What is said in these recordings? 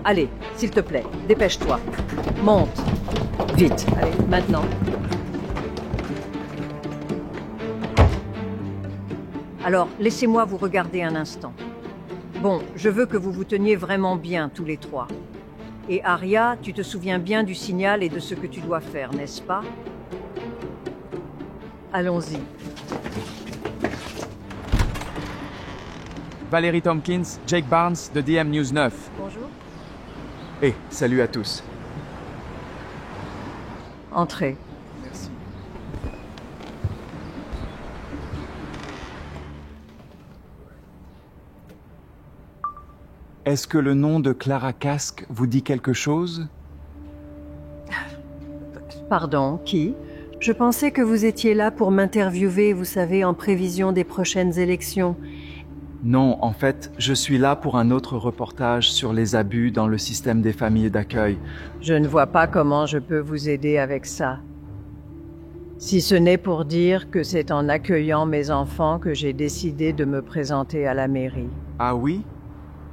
Allez, s'il te plaît, dépêche-toi. Monte. Vite. Allez, maintenant. Alors, laissez-moi vous regarder un instant. Bon, je veux que vous vous teniez vraiment bien, tous les trois. Et Aria, tu te souviens bien du signal et de ce que tu dois faire, n'est-ce pas? Allons-y. Valérie Tompkins, Jake Barnes de DM News 9. Bonjour. Et salut à tous. Entrez. Merci. Est-ce que le nom de Clara Casque vous dit quelque chose? Pardon, qui? Je pensais que vous étiez là pour m'interviewer, vous savez, en prévision des prochaines élections. Non, en fait, je suis là pour un autre reportage sur les abus dans le système des familles d'accueil. Je ne vois pas comment je peux vous aider avec ça. Si ce n'est pour dire que c'est en accueillant mes enfants que j'ai décidé de me présenter à la mairie. Ah oui?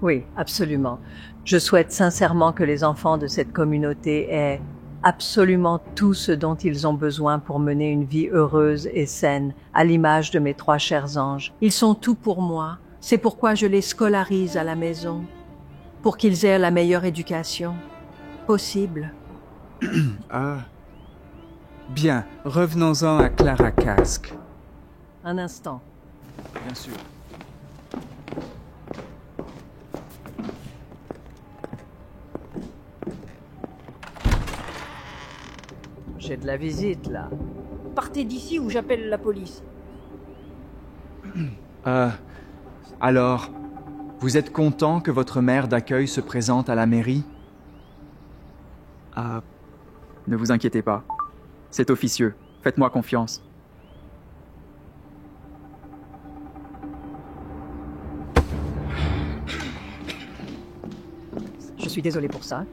Oui, absolument. Je souhaite sincèrement que les enfants de cette communauté aient absolument tout ce dont ils ont besoin pour mener une vie heureuse et saine, à l'image de mes 3 chers anges. Ils sont tout pour moi. C'est pourquoi je les scolarise à la maison, pour qu'ils aient la meilleure éducation possible. Bien, revenons-en à Clara Casque. Un instant. Bien sûr. J'ai de la visite, là. Partez d'ici ou j'appelle la police. Alors, vous êtes content que votre mère d'accueil se présente à la mairie? Ah, ne vous inquiétez pas. C'est officieux. Faites-moi confiance. Je suis désolé pour ça.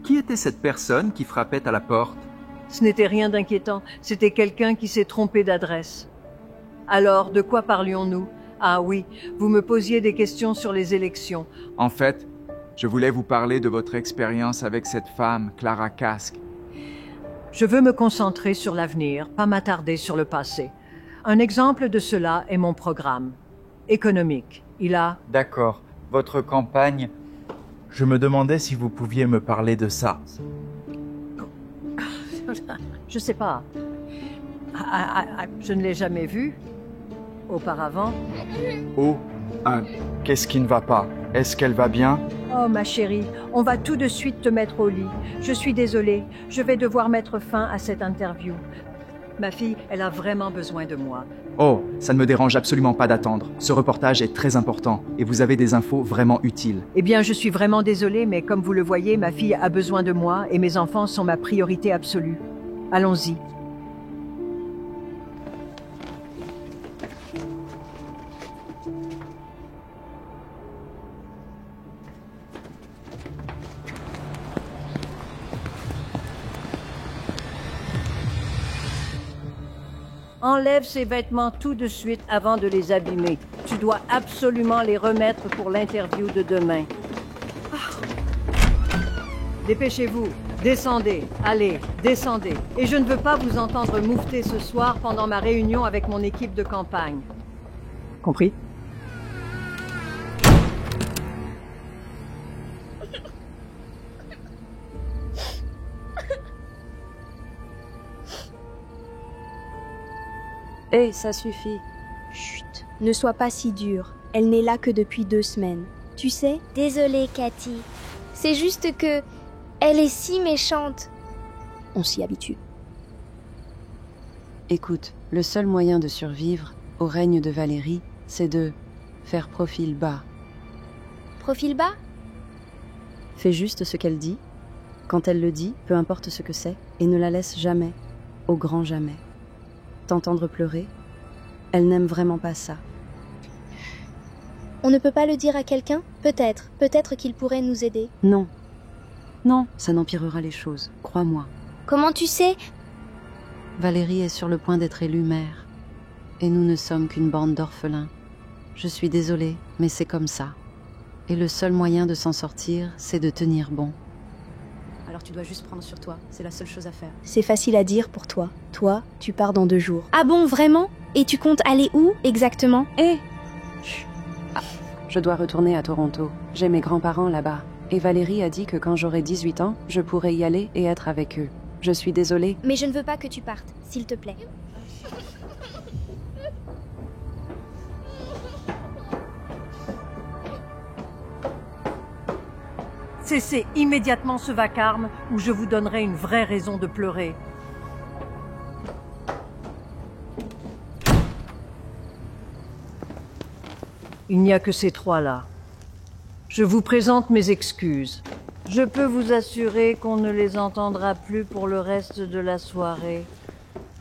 Qui était cette personne qui frappait à la porte? Ce n'était rien d'inquiétant. C'était quelqu'un qui s'est trompé d'adresse. Alors, de quoi parlions-nous? Ah oui, vous me posiez des questions sur les élections. En fait, je voulais vous parler de votre expérience avec cette femme, Clara Casque. Je veux me concentrer sur l'avenir, pas m'attarder sur le passé. Un exemple de cela est mon programme. Économique. Il a... D'accord. Votre campagne... Je me demandais si vous pouviez me parler de ça. Je sais pas. Je ne l'ai jamais vue auparavant. Oh, qu'est-ce qui ne va pas? Est-ce qu'elle va bien? Oh, ma chérie, on va tout de suite te mettre au lit. Je suis désolée, je vais devoir mettre fin à cette interview. Ma fille, elle a vraiment besoin de moi. Oh, ça ne me dérange absolument pas d'attendre. Ce reportage est très important et vous avez des infos vraiment utiles. Eh bien, je suis vraiment désolée, mais comme vous le voyez, ma fille a besoin de moi et mes enfants sont ma priorité absolue. Allons-y. Enlève ces vêtements tout de suite avant de les abîmer. Tu dois absolument les remettre pour l'interview de demain. Dépêchez-vous. Descendez. Allez, descendez. Et je ne veux pas vous entendre moufter ce soir pendant ma réunion avec mon équipe de campagne. Compris? Hé, ça suffit. Chut, ne sois pas si dure. Elle n'est là que depuis 2 semaines. Tu sais? Désolée, Cathy. C'est juste que... elle est si méchante. On s'y habitue. Écoute, le seul moyen de survivre au règne de Valérie, c'est de faire profil bas. Profil bas? Fais juste ce qu'elle dit. Quand elle le dit, peu importe ce que c'est, et ne la laisse jamais, au grand jamais. T'entendre pleurer? Elle n'aime vraiment pas ça. On ne peut pas le dire à quelqu'un? Peut-être qu'il pourrait nous aider. Non. Non, ça n'empirera les choses, crois-moi. Comment tu sais? Valérie est sur le point d'être élue mère. Et nous ne sommes qu'une bande d'orphelins. Je suis désolée, mais c'est comme ça. Et le seul moyen de s'en sortir, c'est de tenir bon. Alors tu dois juste prendre sur toi, c'est la seule chose à faire. C'est facile à dire pour toi. Toi, tu pars dans 2 jours. Ah bon, vraiment? Et tu comptes aller où, exactement? Je dois retourner à Toronto. J'ai mes grands-parents là-bas. Et Valérie a dit que quand j'aurai 18 ans, je pourrai y aller et être avec eux. Je suis désolée. Mais je ne veux pas que tu partes, s'il te plaît. Cessez immédiatement ce vacarme ou je vous donnerai une vraie raison de pleurer. Il n'y a que ces 3-là. Je vous présente mes excuses. Je peux vous assurer qu'on ne les entendra plus pour le reste de la soirée.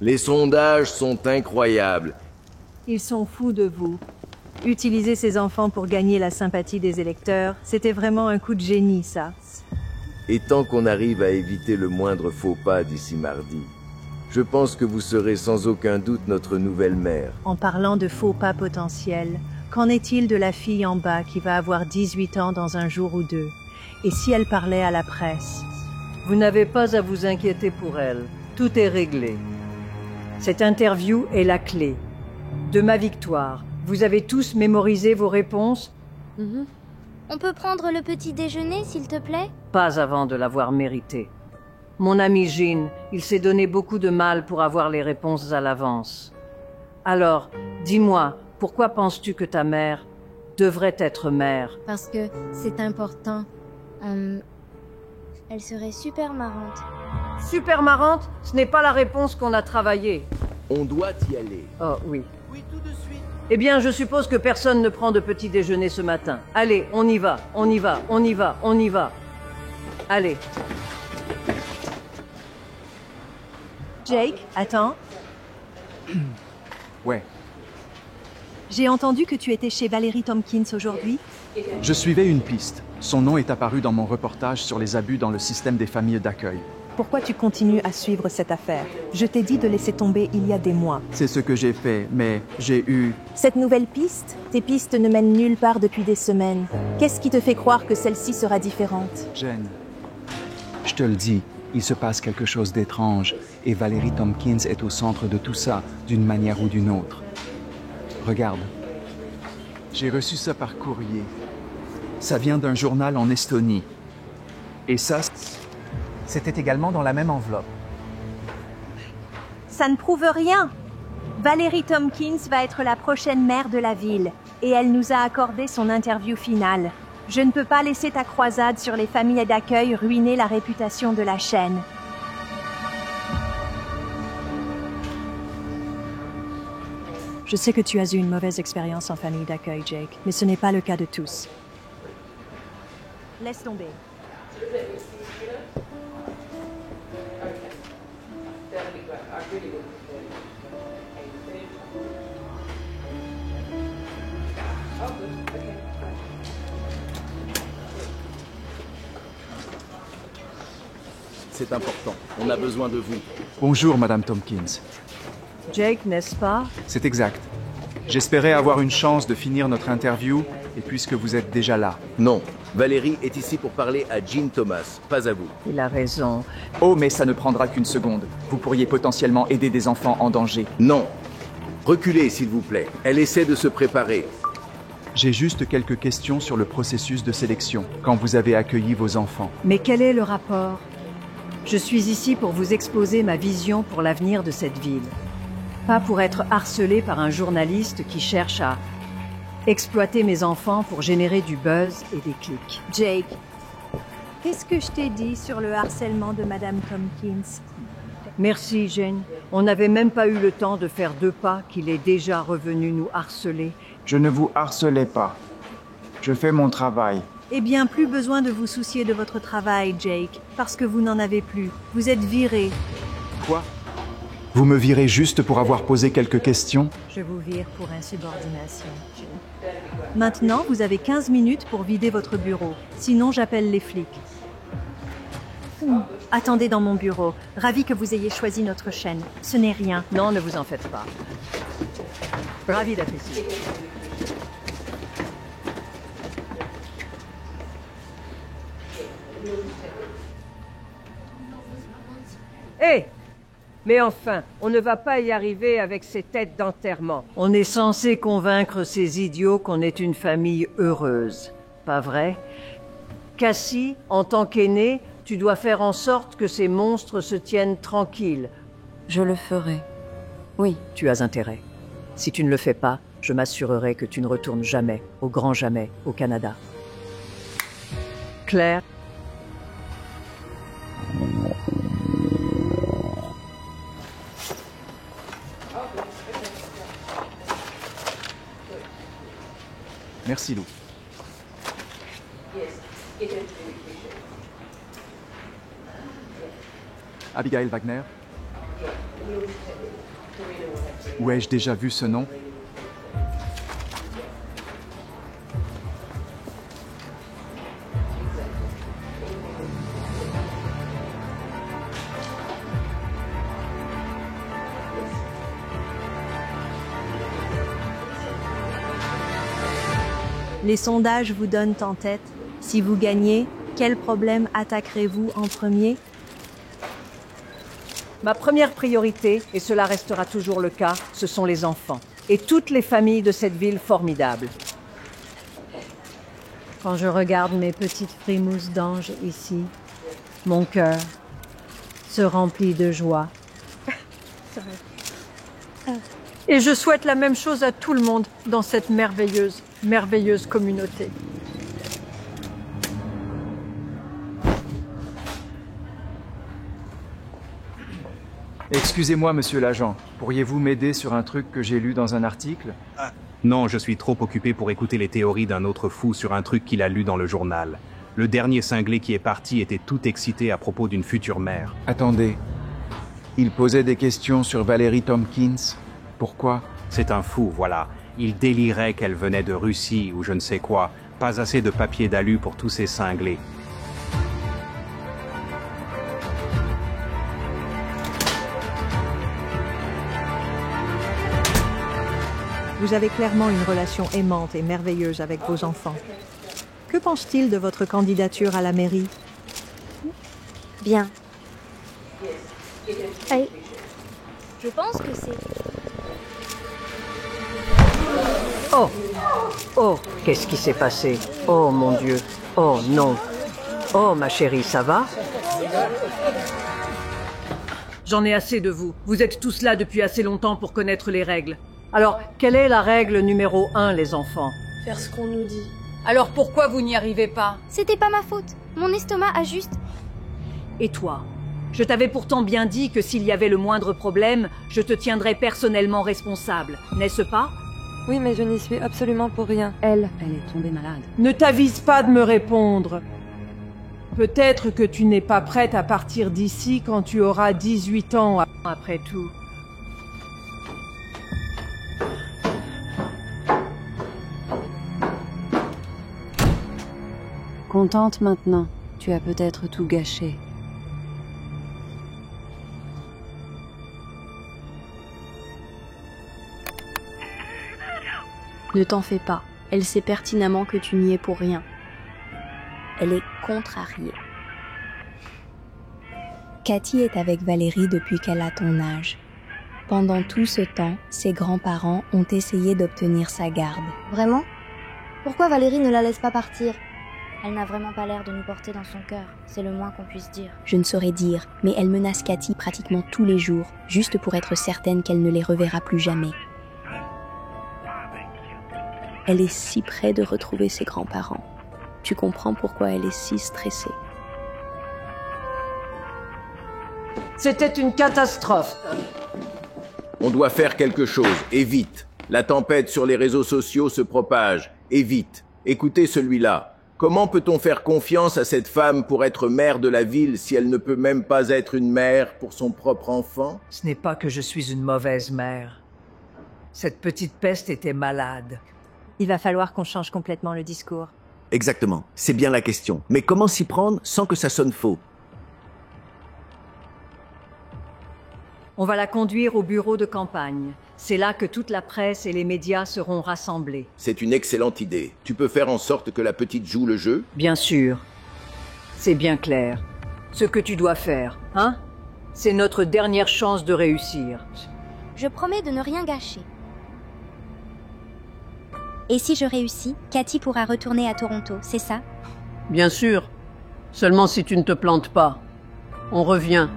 Les sondages sont incroyables. Ils sont fous de vous. Utiliser ces enfants pour gagner la sympathie des électeurs, c'était vraiment un coup de génie, ça. Et tant qu'on arrive à éviter le moindre faux pas d'ici mardi, je pense que vous serez sans aucun doute notre nouvelle mère. En parlant de faux pas potentiels, qu'en est-il de la fille en bas qui va avoir 18 ans dans un jour ou 2? Et si elle parlait à la presse? Vous n'avez pas à vous inquiéter pour elle. Tout est réglé. Cette interview est la clé de ma victoire. Vous avez tous mémorisé vos réponses? On peut prendre le petit déjeuner, s'il te plaît? Pas avant de l'avoir mérité. Mon ami Jean, il s'est donné beaucoup de mal pour avoir les réponses à l'avance. Alors, dis-moi, pourquoi penses-tu que ta mère devrait être mère? Parce que c'est important. Elle serait super marrante. Super marrante? Ce n'est pas la réponse qu'on a travaillée. On doit y aller. Oh oui. Oui, tout de suite. Eh bien, je suppose que personne ne prend de petit déjeuner ce matin. Allez, on y va, on y va, on y va, on y va. Allez. Jake, attends. Ouais. J'ai entendu que tu étais chez Valérie Tompkins aujourd'hui. Je suivais une piste. Son nom est apparu dans mon reportage sur les abus dans le système des familles d'accueil. Pourquoi tu continues à suivre cette affaire? Je t'ai dit de laisser tomber il y a des mois. C'est ce que j'ai fait, mais j'ai eu... Cette nouvelle piste? Tes pistes ne mènent nulle part depuis des semaines. Qu'est-ce qui te fait croire que celle-ci sera différente? Jen, je te le dis, il se passe quelque chose d'étrange et Valérie Tompkins est au centre de tout ça, d'une manière ou d'une autre. Regarde. J'ai reçu ça par courrier. Ça vient d'un journal en Estonie. Et ça, c'était également dans la même enveloppe. Ça ne prouve rien. Valérie Tompkins va être la prochaine maire de la ville et elle nous a accordé son interview finale. Je ne peux pas laisser ta croisade sur les familles d'accueil ruiner la réputation de la chaîne. Je sais que tu as eu une mauvaise expérience en famille d'accueil, Jake, mais ce n'est pas le cas de tous. Laisse tomber. C'est important. On a besoin de vous. Bonjour, Madame Tompkins. Jake, n'est-ce pas? C'est exact. J'espérais avoir une chance de finir notre interview, et puisque vous êtes déjà là. Non. Valérie est ici pour parler à Jean Thomas, pas à vous. Il a raison. Oh, mais ça ne prendra qu'une seconde. Vous pourriez potentiellement aider des enfants en danger. Non. Reculez, s'il vous plaît. Elle essaie de se préparer. J'ai juste quelques questions sur le processus de sélection, quand vous avez accueilli vos enfants. Mais quel est le rapport? Je suis ici pour vous exposer ma vision pour l'avenir de cette ville. Pas pour être harcelé par un journaliste qui cherche à exploiter mes enfants pour générer du buzz et des clics. Jake, qu'est-ce que je t'ai dit sur le harcèlement de Madame Tompkins? Merci, Jane. On n'avait même pas eu le temps de faire 2 pas qu'il est déjà revenu nous harceler. Je ne vous harcelais pas. Je fais mon travail. Eh bien, plus besoin de vous soucier de votre travail, Jake, parce que vous n'en avez plus. Vous êtes viré. Quoi? Vous me virez juste pour avoir posé quelques questions? Je vous vire pour insubordination. Maintenant, vous avez 15 minutes pour vider votre bureau. Sinon, j'appelle les flics. Attendez dans mon bureau. Ravi que vous ayez choisi notre chaîne. Ce n'est rien. Non, ne vous en faites pas. Ravi d'être ici. Hé! Mais enfin, on ne va pas y arriver avec ces têtes d'enterrement. On est censé convaincre ces idiots qu'on est une famille heureuse. Pas vrai? Cassie, en tant qu'aînée, tu dois faire en sorte que ces monstres se tiennent tranquilles. Je le ferai. Oui. Tu as intérêt. Si tu ne le fais pas, je m'assurerai que tu ne retournes jamais, au grand jamais, au Canada. Claire? Merci, Lou. Abigail Wagner? Où ai-je déjà vu ce nom? Les sondages vous donnent en tête. Si vous gagnez, quel problème attaquerez-vous en premier? Ma première priorité, et cela restera toujours le cas, ce sont les enfants. Et toutes les familles de cette ville formidable. Quand je regarde mes petites frimouses d'anges ici, mon cœur se remplit de joie. Et je souhaite la même chose à tout le monde dans cette merveilleuse communauté. Excusez-moi, monsieur l'agent. Pourriez-vous m'aider sur un truc que j'ai lu dans un article? Non, je suis trop occupé pour écouter les théories d'un autre fou sur un truc qu'il a lu dans le journal. Le dernier cinglé qui est parti était tout excité à propos d'une future mère. Attendez. Il posait des questions sur Valerie Tompkins. Pourquoi? C'est un fou, voilà. Il délirait qu'elle venait de Russie ou je ne sais quoi. Pas assez de papier d'alu pour tous ces cinglés. Vous avez clairement une relation aimante et merveilleuse avec vos enfants. Que pense-t-il de votre candidature à la mairie? Bien. Allez. Je pense que c'est... Oh! Oh! Qu'est-ce qui s'est passé? Oh mon Dieu! Oh non! Oh ma chérie, ça va? J'en ai assez de vous. Vous êtes tous là depuis assez longtemps pour connaître les règles. Alors, quelle est la règle numéro 1, les enfants? Faire ce qu'on nous dit. Alors pourquoi vous n'y arrivez pas? C'était pas ma faute. Mon estomac a juste... Et toi? Je t'avais pourtant bien dit que s'il y avait le moindre problème, je te tiendrais personnellement responsable, n'est-ce pas? Oui, mais je n'y suis absolument pour rien. Elle est tombée malade. Ne t'avise pas de me répondre. Peut-être que tu n'es pas prête à partir d'ici quand tu auras 18 ans, après tout. Contente maintenant, tu as peut-être tout gâché. Ne t'en fais pas, elle sait pertinemment que tu n'y es pour rien. Elle est contrariée. Cathy est avec Valérie depuis qu'elle a ton âge. Pendant tout ce temps, ses grands-parents ont essayé d'obtenir sa garde. Vraiment? Pourquoi Valérie ne la laisse pas partir? Elle n'a vraiment pas l'air de nous porter dans son cœur, c'est le moins qu'on puisse dire. Je ne saurais dire, mais elle menace Cathy pratiquement tous les jours, juste pour être certaine qu'elle ne les reverra plus jamais. Elle est si près de retrouver ses grands-parents. Tu comprends pourquoi elle est si stressée. C'était une catastrophe. On doit faire quelque chose, et vite. La tempête sur les réseaux sociaux se propage, et vite. Écoutez celui-là. Comment peut-on faire confiance à cette femme pour être maire de la ville si elle ne peut même pas être une mère pour son propre enfant? Ce n'est pas que je suis une mauvaise mère. Cette petite peste était malade. Il va falloir qu'on change complètement le discours. Exactement, c'est bien la question. Mais comment s'y prendre sans que ça sonne faux? On va la conduire au bureau de campagne. C'est là que toute la presse et les médias seront rassemblés. C'est une excellente idée. Tu peux faire en sorte que la petite joue le jeu? Bien sûr. C'est bien clair. Ce que tu dois faire, hein? C'est notre dernière chance de réussir. Je promets de ne rien gâcher. Et si je réussis, Cathy pourra retourner à Toronto, c'est ça? Bien sûr. Seulement si tu ne te plantes pas. On revient.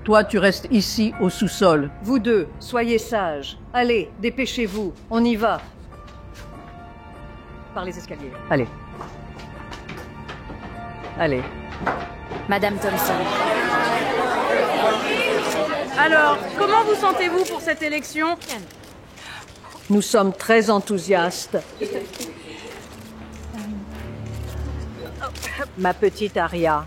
Toi, tu restes ici, au sous-sol. Vous deux, soyez sages. Allez, dépêchez-vous. On y va. Par les escaliers. Allez. Allez. Madame Thompson. Alors, comment vous sentez-vous pour cette élection? Nous sommes très enthousiastes. Ma petite Aria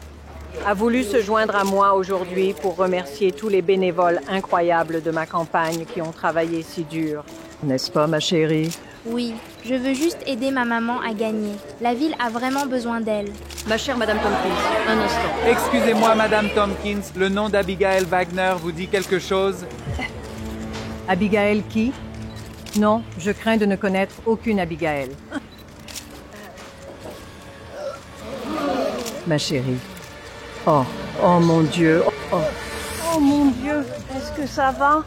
a voulu se joindre à moi aujourd'hui pour remercier tous les bénévoles incroyables de ma campagne qui ont travaillé si dur. N'est-ce pas, ma chérie? Oui, je veux juste aider ma maman à gagner. La ville a vraiment besoin d'elle. Ma chère Madame Tompkins, un instant. Excusez-moi, Madame Tompkins, le nom d'Abigail Wagner vous dit quelque chose? Abigail qui? Non, je crains de ne connaître aucune Abigail. Ma chérie. Oh mon Dieu. Oh mon Dieu, est-ce que ça va?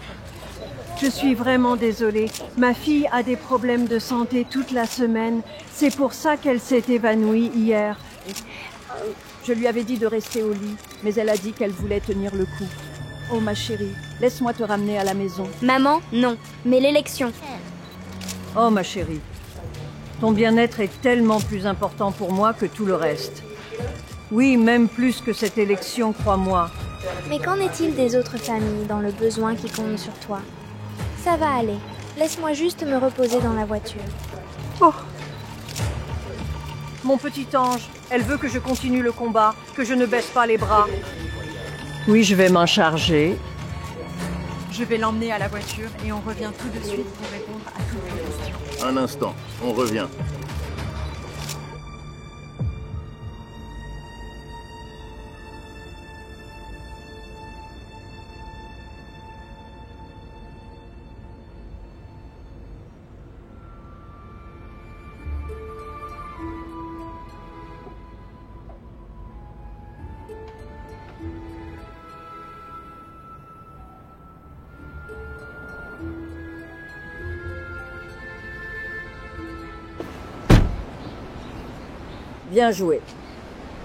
Je suis vraiment désolée. Ma fille a des problèmes de santé toute la semaine. C'est pour ça qu'elle s'est évanouie hier. Je lui avais dit de rester au lit, mais elle a dit qu'elle voulait tenir le coup. Oh ma chérie, laisse-moi te ramener à la maison. Maman, non. Mais l'élection. Oh ma chérie, ton bien-être est tellement plus important pour moi que tout le reste. Oui, même plus que cette élection, crois-moi. Mais qu'en est-il des autres familles dans le besoin qui comptent sur toi? Ça va aller. Laisse-moi juste me reposer dans la voiture. Oh! Mon petit ange, elle veut que je continue le combat, que je ne baisse pas les bras. Oui, je vais m'en charger. Je vais l'emmener à la voiture et on revient tout de suite pour répondre à toutes les questions. Un instant, on revient. Bien joué.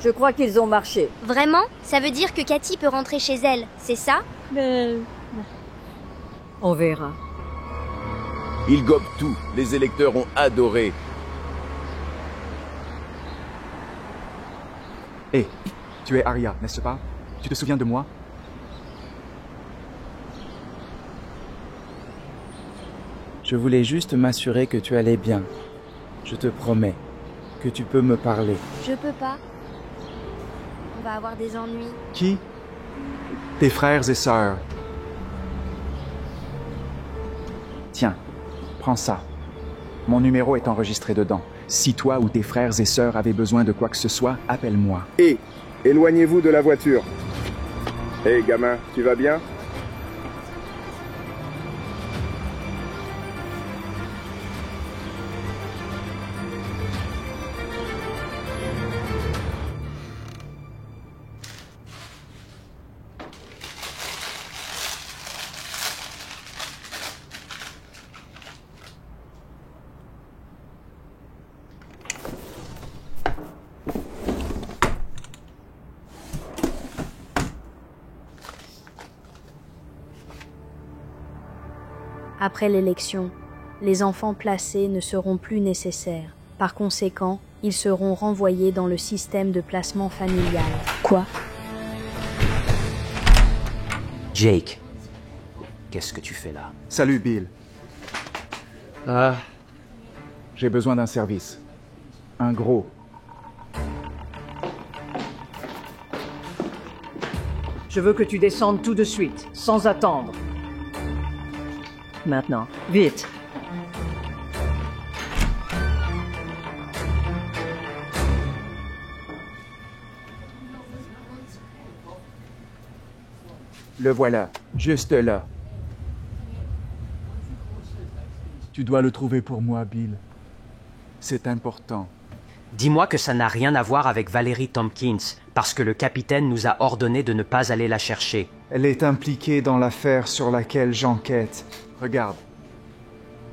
Je crois qu'ils ont marché. Vraiment? Ça veut dire que Cathy peut rentrer chez elle, c'est ça? On verra. Ils gobent tout. Les électeurs ont adoré. Hé, tu es Aria, n'est-ce pas? Tu te souviens de moi? Je voulais juste m'assurer que tu allais bien. Je te promets que tu peux me parler. Je peux pas. On va avoir des ennuis. Qui? Tes frères et sœurs. Tiens, prends ça. Mon numéro est enregistré dedans. Si toi ou tes frères et sœurs avez besoin de quoi que ce soit, appelle-moi. Hé, éloignez-vous de la voiture. Hé, gamin, tu vas bien? Après l'élection, les enfants placés ne seront plus nécessaires. Par conséquent, ils seront renvoyés dans le système de placement familial. Quoi? Jake, qu'est-ce que tu fais là? Salut, Bill. J'ai besoin d'un service. Un gros. Je veux que tu descendes tout de suite, sans attendre. Maintenant, vite. Le voilà, juste là. Tu dois le trouver pour moi, Bill. C'est important. Dis-moi que ça n'a rien à voir avec Valerie Tompkins, parce que le capitaine nous a ordonné de ne pas aller la chercher. Elle est impliquée dans l'affaire sur laquelle j'enquête. Regarde.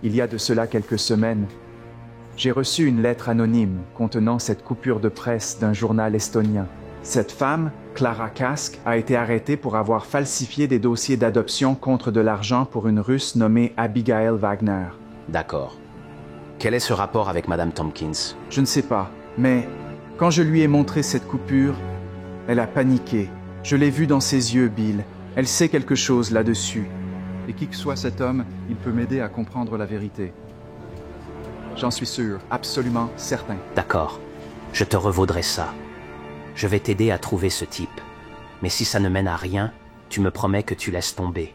Il y a de cela quelques semaines, j'ai reçu une lettre anonyme contenant cette coupure de presse d'un journal estonien. Cette femme, Klara Kask, a été arrêtée pour avoir falsifié des dossiers d'adoption contre de l'argent pour une Russe nommée Abigail Wagner. D'accord. Quel est ce rapport avec Madame Tompkins? Je ne sais pas, mais quand je lui ai montré cette coupure, elle a paniqué. Je l'ai vu dans ses yeux, Bill. Elle sait quelque chose là-dessus. Et qui que soit cet homme, il peut m'aider à comprendre la vérité. J'en suis sûr, absolument certain. D'accord. Je te revaudrai ça. Je vais t'aider à trouver ce type. Mais si ça ne mène à rien, tu me promets que tu laisses tomber.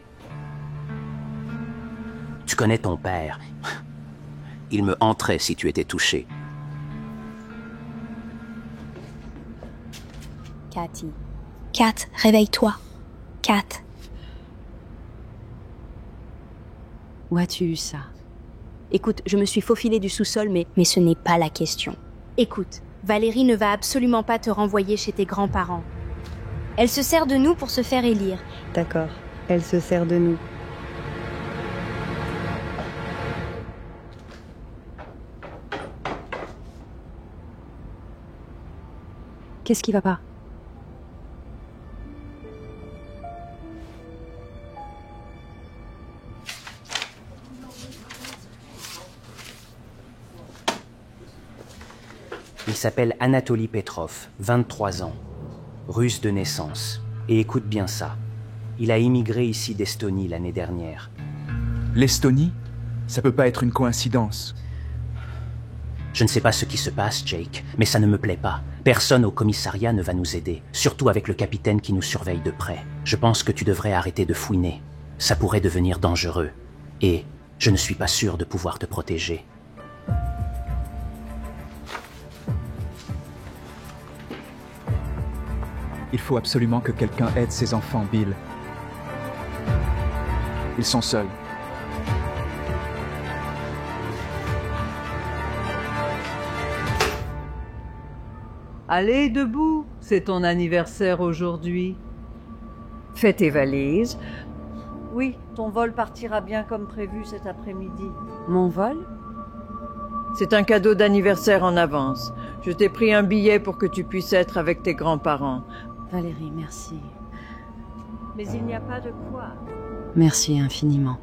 Tu connais ton père. Il me hanterait si tu étais touché. Cathy. Kat, réveille-toi. Kat. Où as-tu eu ça? Écoute, je me suis faufilée du sous-sol, mais... Mais ce n'est pas la question. Écoute, Valérie ne va absolument pas te renvoyer chez tes grands-parents. Elle se sert de nous pour se faire élire. D'accord, elle se sert de nous. Qu'est-ce qui va pas? Il s'appelle Anatoly Petrov, 23 ans, russe de naissance. Et écoute bien ça, il a immigré ici d'Estonie l'année dernière. L'Estonie? Ça peut pas être une coïncidence. Je ne sais pas ce qui se passe, Jake, mais ça ne me plaît pas. Personne au commissariat ne va nous aider, surtout avec le capitaine qui nous surveille de près. Je pense que tu devrais arrêter de fouiner. Ça pourrait devenir dangereux. Et je ne suis pas sûr de pouvoir te protéger. Il faut absolument que quelqu'un aide ces enfants, Bill. Ils sont seuls. Allez, debout, c'est ton anniversaire aujourd'hui. Fais tes valises. Oui, ton vol partira bien comme prévu cet après-midi. Mon vol? C'est un cadeau d'anniversaire en avance. Je t'ai pris un billet pour que tu puisses être avec tes grands-parents. Valérie, merci. Mais il n'y a pas de quoi. Merci infiniment.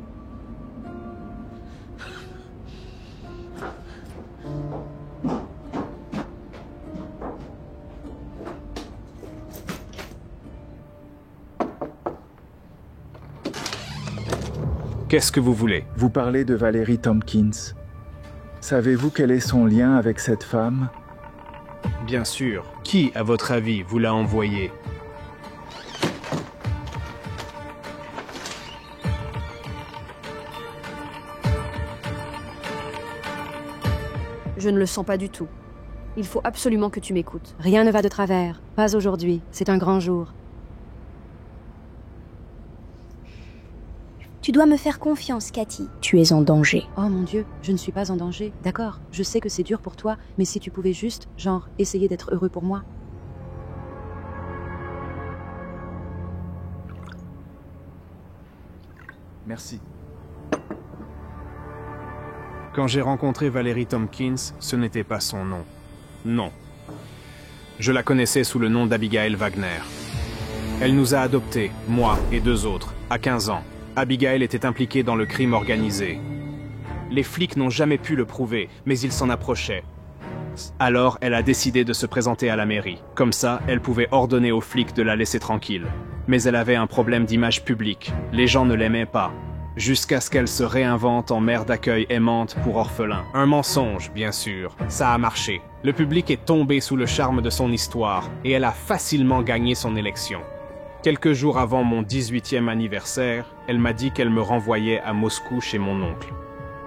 Qu'est-ce que vous voulez? Vous parlez de Valérie Tompkins. Savez-vous quel est son lien avec cette femme? Bien sûr. Qui, à votre avis, vous l'a envoyé? Je ne le sens pas du tout. Il faut absolument que tu m'écoutes. Rien ne va de travers. Pas aujourd'hui. C'est un grand jour. Tu dois me faire confiance, Cathy. Tu es en danger. Oh mon Dieu, je ne suis pas en danger. D'accord, je sais que c'est dur pour toi, mais si tu pouvais juste, genre, essayer d'être heureux pour moi. Merci. Quand j'ai rencontré Valérie Tompkins, ce n'était pas son nom. Non. Je la connaissais sous le nom d'Abigail Wagner. Elle nous a adoptés, moi et 2 autres, à 15 ans. Abigail était impliquée dans le crime organisé. Les flics n'ont jamais pu le prouver, mais ils s'en approchaient. Alors, elle a décidé de se présenter à la mairie. Comme ça, elle pouvait ordonner aux flics de la laisser tranquille. Mais elle avait un problème d'image publique. Les gens ne l'aimaient pas. Jusqu'à ce qu'elle se réinvente en mère d'accueil aimante pour orphelins. Un mensonge, bien sûr. Ça a marché. Le public est tombé sous le charme de son histoire, et elle a facilement gagné son élection. Quelques jours avant mon 18e anniversaire, elle m'a dit qu'elle me renvoyait à Moscou chez mon oncle.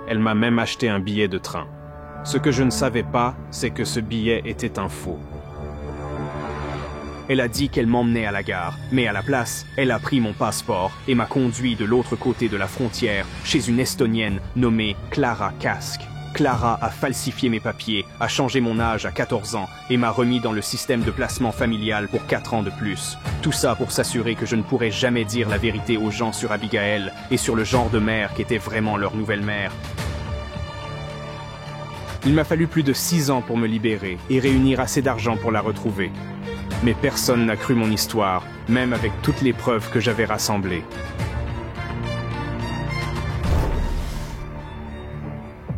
Elle m'a même acheté un billet de train. Ce que je ne savais pas, c'est que ce billet était un faux. Elle a dit qu'elle m'emmenait à la gare, mais à la place, elle a pris mon passeport et m'a conduit de l'autre côté de la frontière chez une Estonienne nommée Klara Kask. Clara a falsifié mes papiers, a changé mon âge à 14 ans et m'a remis dans le système de placement familial pour 4 ans de plus. Tout ça pour s'assurer que je ne pourrais jamais dire la vérité aux gens sur Abigail et sur le genre de mère qui était vraiment leur nouvelle mère. Il m'a fallu plus de 6 ans pour me libérer et réunir assez d'argent pour la retrouver. Mais personne n'a cru mon histoire, même avec toutes les preuves que j'avais rassemblées.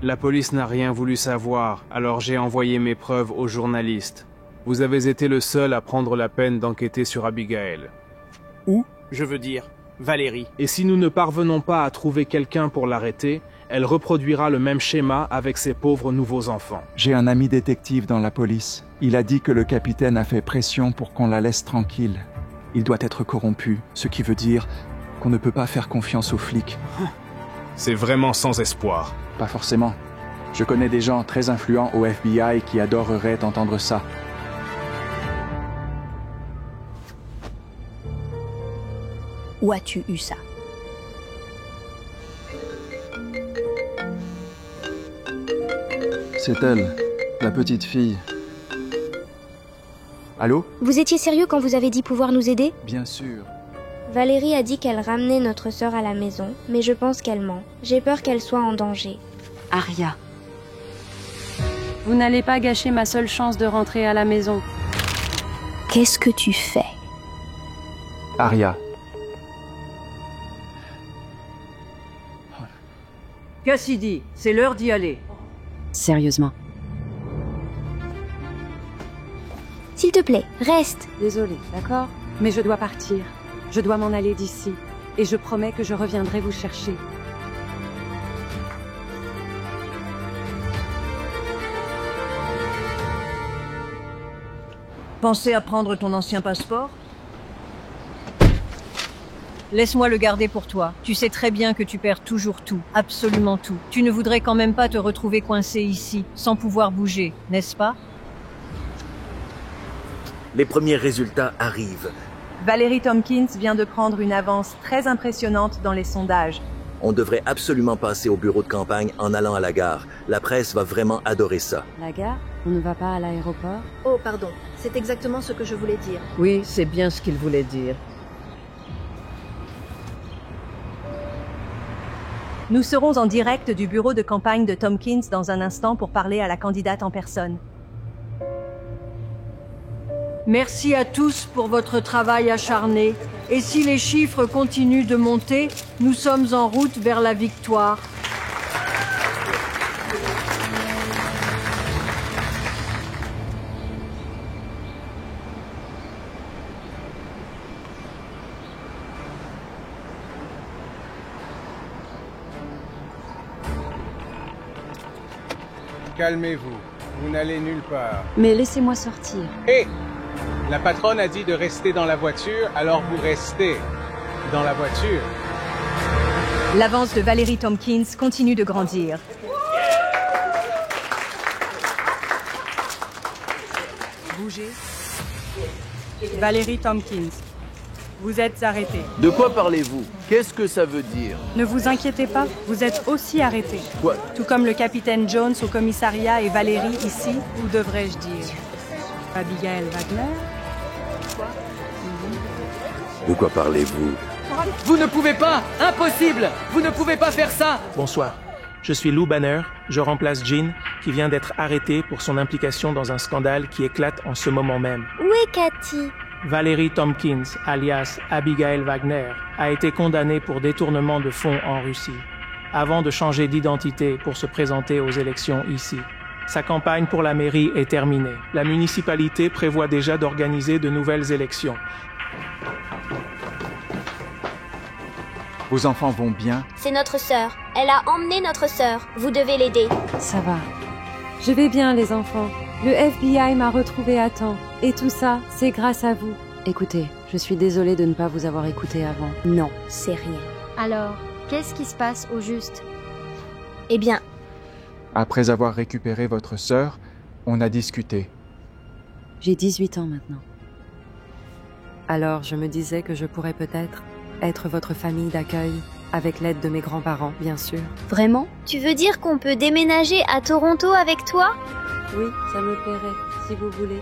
La police n'a rien voulu savoir, alors j'ai envoyé mes preuves aux journalistes. Vous avez été le seul à prendre la peine d'enquêter sur Abigail. Ou, je veux dire, Valérie. Et si nous ne parvenons pas à trouver quelqu'un pour l'arrêter, elle reproduira le même schéma avec ses pauvres nouveaux enfants. J'ai un ami détective dans la police. Il a dit que le capitaine a fait pression pour qu'on la laisse tranquille. Il doit être corrompu, ce qui veut dire qu'on ne peut pas faire confiance aux flics. C'est vraiment sans espoir. Pas forcément. Je connais des gens très influents au FBI qui adoreraient entendre ça. Où as-tu eu ça? C'est elle, la petite fille. Allô? Vous étiez sérieux quand vous avez dit pouvoir nous aider? Bien sûr. Valérie a dit qu'elle ramenait notre sœur à la maison, mais je pense qu'elle ment. J'ai peur qu'elle soit en danger. Aria. Vous n'allez pas gâcher ma seule chance de rentrer à la maison. Qu'est-ce que tu fais? Aria. Cassidy, c'est l'heure d'y aller. Sérieusement. S'il te plaît, reste. Désolée, d'accord? Mais je dois partir. Je dois m'en aller d'ici. Et je promets que je reviendrai vous chercher. Pensez à prendre ton ancien passeport? Laisse-moi le garder pour toi. Tu sais très bien que tu perds toujours tout, absolument tout. Tu ne voudrais quand même pas te retrouver coincé ici, sans pouvoir bouger, n'est-ce pas? Les premiers résultats arrivent. Valérie Tompkins vient de prendre une avance très impressionnante dans les sondages. On devrait absolument passer au bureau de campagne en allant à la gare. La presse va vraiment adorer ça. La gare? On ne va pas à l'aéroport? Oh, pardon. C'est exactement ce que je voulais dire. Oui, c'est bien ce qu'il voulait dire. Nous serons en direct du bureau de campagne de Tompkins dans un instant pour parler à la candidate en personne. Merci à tous pour votre travail acharné. Et si les chiffres continuent de monter, nous sommes en route vers la victoire. Calmez-vous, vous n'allez nulle part. Mais laissez-moi sortir. Hé! La patronne a dit de rester dans la voiture, alors vous restez dans la voiture. L'avance de Valérie Tompkins continue de grandir. Bougez. Valérie Tompkins, vous êtes arrêtée. De quoi parlez-vous? Qu'est-ce que ça veut dire? Ne vous inquiétez pas, vous êtes aussi arrêtée. Quoi? Tout comme le capitaine Jones au commissariat et Valérie ici, ou devrais-je dire Abigail Wagner? De quoi parlez-vous? Vous ne pouvez pas! Impossible! Vous ne pouvez pas faire ça! Bonsoir. Je suis Lou Banner. Je remplace Jean, qui vient d'être arrêtée pour son implication dans un scandale qui éclate en ce moment même. Où est Cathy? Valérie Tompkins, alias Abigail Wagner, a été condamnée pour détournement de fonds en Russie, avant de changer d'identité pour se présenter aux élections ici. Sa campagne pour la mairie est terminée. La municipalité prévoit déjà d'organiser de nouvelles élections. Vos enfants vont bien? C'est notre sœur. Elle a emmené notre sœur. Vous devez l'aider. Ça va. Je vais bien, les enfants. Le FBI m'a retrouvée à temps. Et tout ça, c'est grâce à vous. Écoutez, je suis désolée de ne pas vous avoir écouté avant. Non, c'est rien. Alors, qu'est-ce qui se passe au juste? Eh bien... Après avoir récupéré votre sœur, on a discuté. J'ai 18 ans maintenant. Alors, je me disais que je pourrais peut-être être votre famille d'accueil Avec l'aide de mes grands-parents, bien sûr. Vraiment? Tu veux dire qu'on peut déménager à Toronto avec toi? Oui, ça me plairait, si vous voulez.